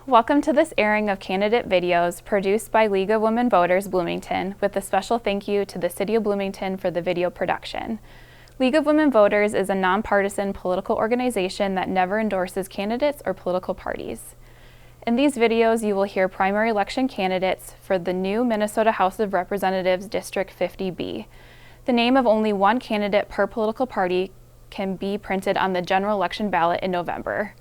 Welcome to this airing of candidate videos produced by League of Women Voters Bloomington, with a special thank you to the City of Bloomington for the video production. League of Women Voters is a nonpartisan political organization that never endorses candidates or political parties. In these videos, you will hear primary election candidates for the new Minnesota House of Representatives District 50B. The name of only one candidate per political party can be printed on the general election ballot in November.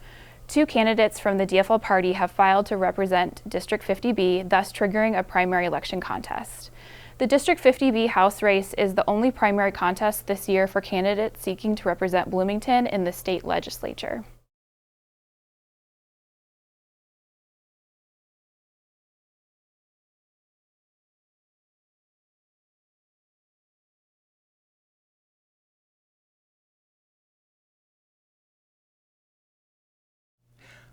2 candidates from the DFL party have filed to represent District 50B, thus triggering a primary election contest. The District 50B House race is the only primary contest this year for candidates seeking to represent Bloomington in the state legislature.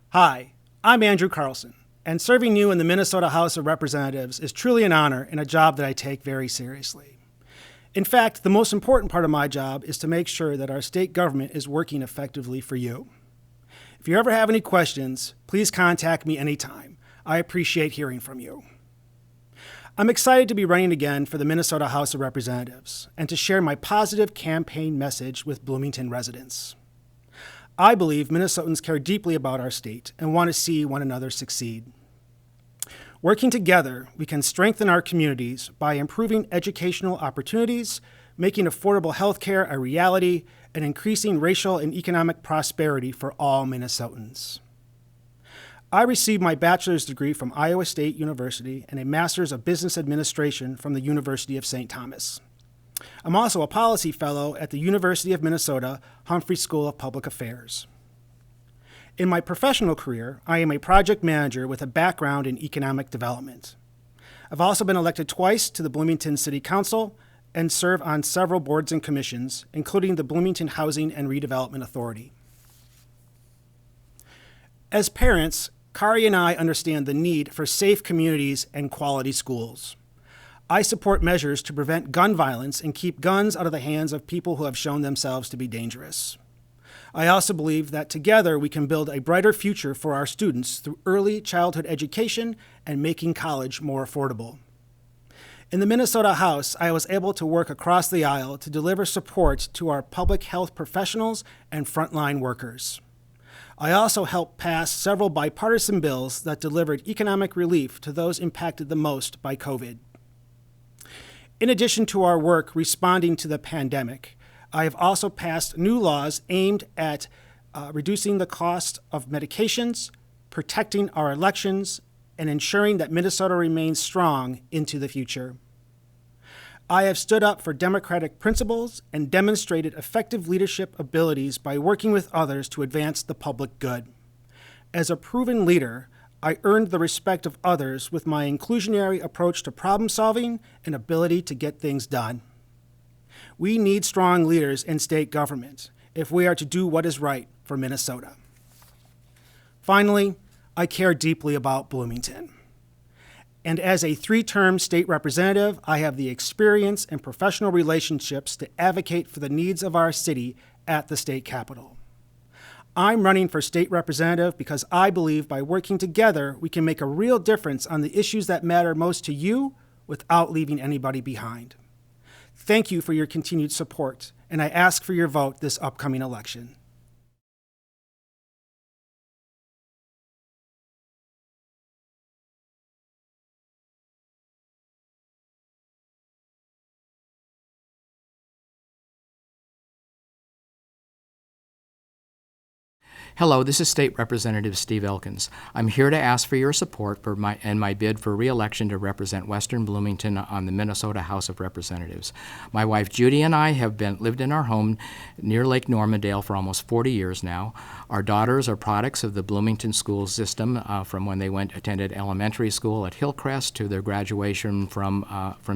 Hi, I'm Andrew Carlson, and serving you in the Minnesota House of Representatives is truly an honor and a job that I take very seriously. In fact, the most important part of my job is to make sure that our state government is working effectively for you. If you ever have any questions, please contact me anytime. I appreciate hearing from you. I'm excited to be running again for the Minnesota House of Representatives and to share my positive campaign message with Bloomington residents. I believe Minnesotans care deeply about our state and want to see one another succeed. Working together, we can strengthen our communities by improving educational opportunities, making affordable health care a reality, and increasing racial and economic prosperity for all Minnesotans. I received my bachelor's degree from Iowa State University and a master's of business administration from the University of St. Thomas. I'm also a policy fellow at the University of Minnesota Humphrey School of Public Affairs. In my professional career, I am a project manager with a background in economic development. I've also been elected twice to the Bloomington City Council and serve on several boards and commissions, including the Bloomington Housing and Redevelopment Authority. As parents, Kari and I understand the need for safe communities and quality schools. I support measures to prevent gun violence and keep guns out of the hands of people who have shown themselves to be dangerous. I also believe that together we can build a brighter future for our students through early childhood education and making college more affordable. In the Minnesota House, I was able to work across the aisle to deliver support to our public health professionals and frontline workers. I also helped pass several bipartisan bills that delivered economic relief to those impacted the most by COVID. In addition to our work responding to the pandemic, I have also passed new laws aimed at reducing the cost of medications, protecting our elections, and ensuring that Minnesota remains strong into the future. I have stood up for democratic principles and demonstrated effective leadership abilities by working with others to advance the public good. As a proven leader, I earned the respect of others with my inclusionary approach to problem solving and ability to get things done. We need strong leaders in state government if we are to do what is right for Minnesota. Finally, I care deeply about Bloomington. And as a 3-term state representative, I have the experience and professional relationships to advocate for the needs of our city at the state capitol. I'm running for state representative because I believe by working together, we can make a real difference on the issues that matter most to you without leaving anybody behind. Thank you for your continued support, and I ask for your vote this upcoming election. Hello, this is State Representative Steve Elkins. I'm here to ask for your support for my bid for re-election to represent Western Bloomington on the Minnesota House of Representatives. My wife Judy and I have lived in our home near Lake Normandale for almost 40 years now. Our daughters are products of the Bloomington school system from when they attended elementary school at Hillcrest to their graduation from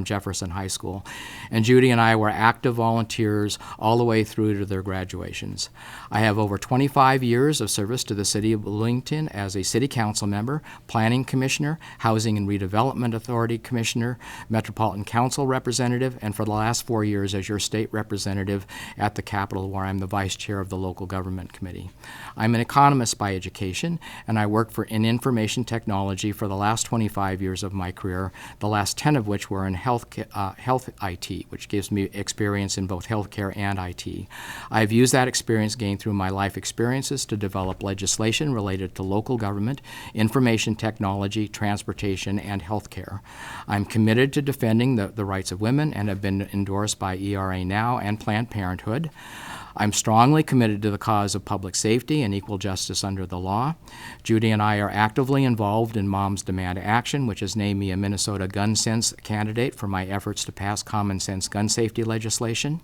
Jefferson High School. And Judy and I were active volunteers all the way through to their graduations. I have over 25 years years of service to the City of Bloomington as a City Council member, Planning Commissioner, Housing and Redevelopment Authority Commissioner, Metropolitan Council Representative, and for the last 4 years as your state representative at the Capitol, where I'm the Vice Chair of the Local Government Committee. I'm an economist by education, and I worked in information technology for the last 25 years of my career, the last 10 of which were in health IT, which gives me experience in both healthcare and IT. I've used that experience gained through my life experiences to develop legislation related to local government, information technology, transportation, and healthcare. I'm committed to defending the rights of women and have been endorsed by ERA Now and Planned Parenthood. I'm strongly committed to the cause of public safety and equal justice under the law. Judy and I are actively involved in Moms Demand Action, which has named me a Minnesota Gun Sense candidate for my efforts to pass common sense gun safety legislation.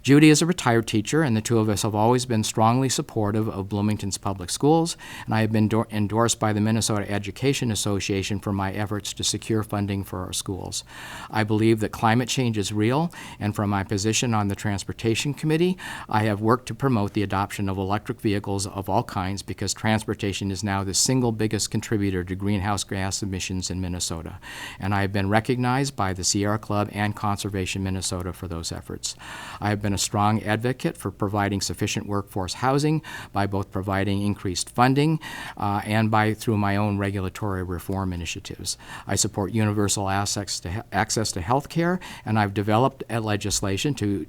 Judy is a retired teacher, and the two of us have always been strongly supportive of Bloomington's public schools, and I have been endorsed by the Minnesota Education Association for my efforts to secure funding for our schools. I believe that climate change is real, and from my position on the Transportation Committee, I have worked to promote the adoption of electric vehicles of all kinds because transportation is now the single biggest contributor to greenhouse gas emissions in Minnesota. And I have been recognized by the Sierra Club and Conservation Minnesota for those efforts. I have been a strong advocate for providing sufficient workforce housing by both providing increased funding and through my own regulatory reform initiatives. I support universal access to health care, and I've developed legislation to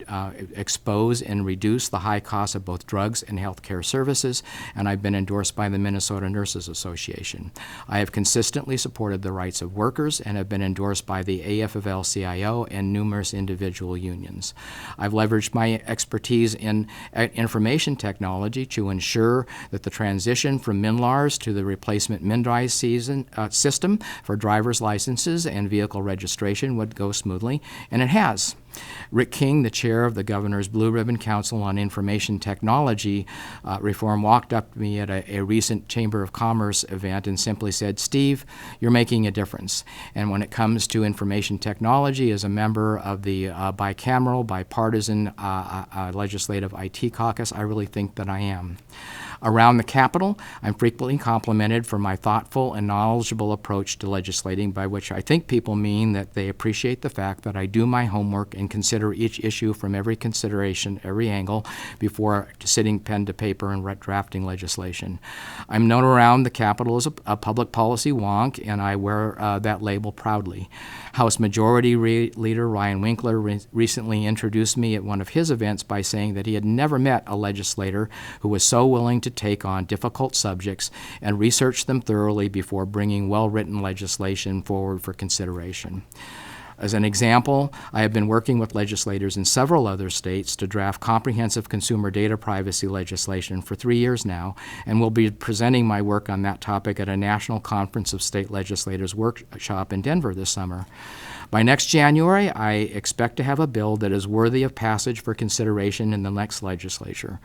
expose and reduce the high cost of both drugs and health care services, and I've been endorsed by the Minnesota Nurses Association. I have consistently supported the rights of workers and have been endorsed by the AFL-CIO and numerous individual unions. I've leveraged my expertise in information technology to ensure that the transition from MNLARS to the replacement MNDRIVE system for driver's licenses and vehicle registration would go smoothly, and it has. Rick King, the chair of the Governor's Blue Ribbon Council on Information Technology Reform, walked up to me at a recent Chamber of Commerce event and simply said, "Steve, you're making a difference." And when it comes to information technology, as a member of the bicameral, bipartisan legislative IT caucus, I really think that I am. Around the Capitol, I'm frequently complimented for my thoughtful and knowledgeable approach to legislating, by which I think people mean that they appreciate the fact that I do my homework and consider each issue from every consideration, every angle, before sitting pen to paper and drafting legislation. I'm known around the Capitol as a public policy wonk, and I wear that label proudly. House Majority Leader Ryan Winkler recently introduced me at one of his events by saying that he had never met a legislator who was so willing to take on difficult subjects and research them thoroughly before bringing well-written legislation forward for consideration. As an example, I have been working with legislators in several other states to draft comprehensive consumer data privacy legislation for 3 years now, and will be presenting my work on that topic at a National Conference of State Legislators workshop in Denver this summer. By next January, I expect to have a bill that is worthy of passage for consideration in the next legislature.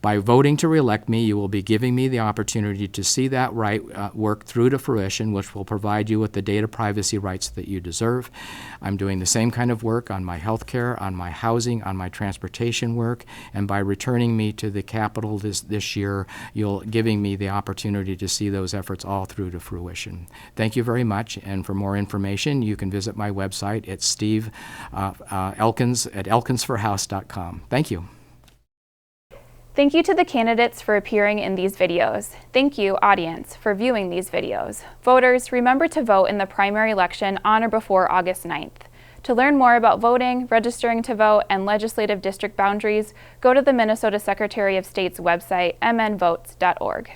By voting to reelect me, you will be giving me the opportunity to see that right work through to fruition, which will provide you with the data privacy rights that you deserve. I'm doing the same kind of work on my health care, on my housing, on my transportation work, and by returning me to the Capitol this year, you're giving me the opportunity to see those efforts all through to fruition. Thank you very much, and for more information, you can visit my website at Steve Elkins at elkinsforhouse.com. Thank you. Thank you to the candidates for appearing in these videos. Thank you, audience, for viewing these videos. Voters, remember to vote in the primary election on or before August 9th. To learn more about voting, registering to vote, and legislative district boundaries, go to the Minnesota Secretary of State's website, mnvotes.org.